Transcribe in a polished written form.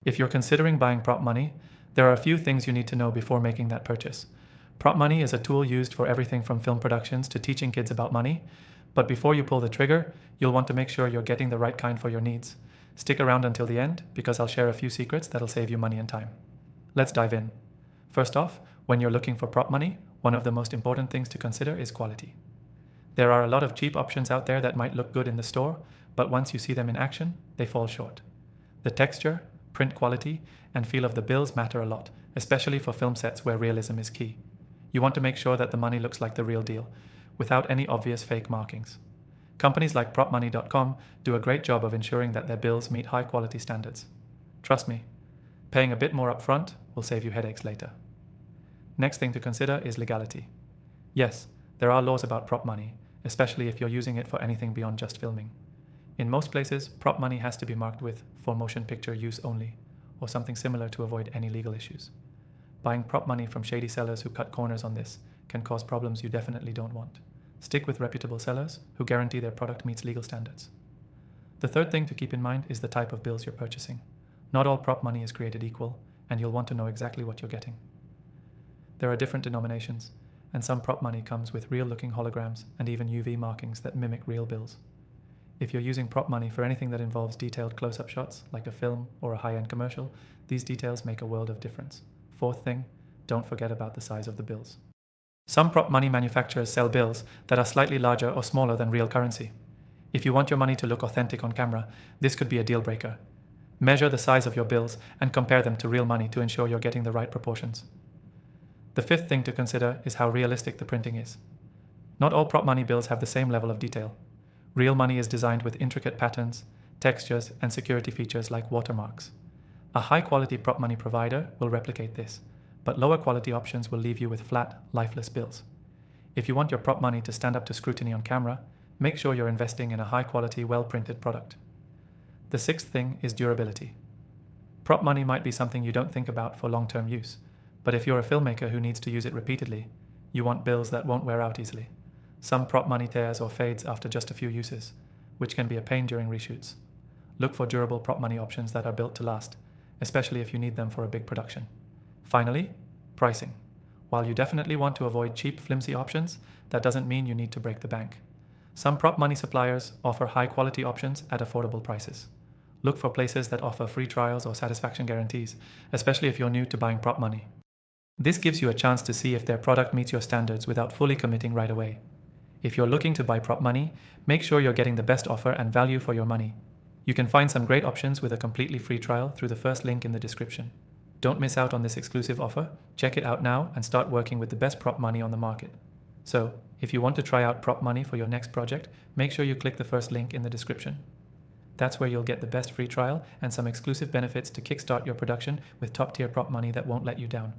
If you're considering buying Prop Money, there are a few things you need to know before making that purchase. Prop Money is a tool used for everything from film productions to teaching kids about money, but before you pull the trigger, you'll want to make sure you're getting the right kind for your needs. Stick around until the end because I'll share a few secrets that'll save you money and time. Let's dive in. First off, when you're looking for prop money, one of the most important things to consider is quality. There are a lot of cheap options out there that might look good in the store, but once you see them in action, they fall short. The texture, print quality, and feel of the bills matter a lot, especially for film sets where realism is key. You want to make sure that the money looks like the real deal, without any obvious fake markings. Companies like PropMoney.com do a great job of ensuring that their bills meet high quality standards. Trust me, paying a bit more upfront will save you headaches later. Next thing to consider is legality. Yes, there are laws about prop money, especially if you're using it for anything beyond just filming. In most places, prop money has to be marked with "for motion picture use only," or something similar to avoid any legal issues. Buying prop money from shady sellers who cut corners on this can cause problems you definitely don't want. Stick with reputable sellers who guarantee their product meets legal standards. The third thing to keep in mind is the type of bills you're purchasing. Not all prop money is created equal, and you'll want to know exactly what you're getting. There are different denominations, and some prop money comes with real-looking holograms and even UV markings that mimic real bills. If you're using prop money for anything that involves detailed close-up shots, like a film or a high-end commercial, these details make a world of difference. Fourth thing, don't forget about the size of the bills. Some prop money manufacturers sell bills that are slightly larger or smaller than real currency. If you want your money to look authentic on camera, this could be a deal breaker. Measure the size of your bills and compare them to real money to ensure you're getting the right proportions. The fifth thing to consider is how realistic the printing is. Not all prop money bills have the same level of detail. Real money is designed with intricate patterns, textures, and security features like watermarks. A high-quality prop money provider will replicate this, but lower quality options will leave you with flat, lifeless bills. If you want your prop money to stand up to scrutiny on camera, make sure you're investing in a high-quality, well-printed product. The sixth thing is durability. Prop money might be something you don't think about for long-term use, but if you're a filmmaker who needs to use it repeatedly, you want bills that won't wear out easily. Some prop money tears or fades after just a few uses, which can be a pain during reshoots. Look for durable prop money options that are built to last, especially if you need them for a big production. Finally, pricing. While you definitely want to avoid cheap, flimsy options, that doesn't mean you need to break the bank. Some prop money suppliers offer high-quality options at affordable prices. Look for places that offer free trials or satisfaction guarantees, especially if you're new to buying prop money. This gives you a chance to see if their product meets your standards without fully committing right away. If you're looking to buy prop money, make sure you're getting the best offer and value for your money. You can find some great options with a completely free trial through the first link in the description. Don't miss out on this exclusive offer. Check it out now and start working with the best prop money on the market. So, if you want to try out prop money for your next project, make sure you click the first link in the description. That's where you'll get the best free trial and some exclusive benefits to kickstart your production with top-tier prop money that won't let you down.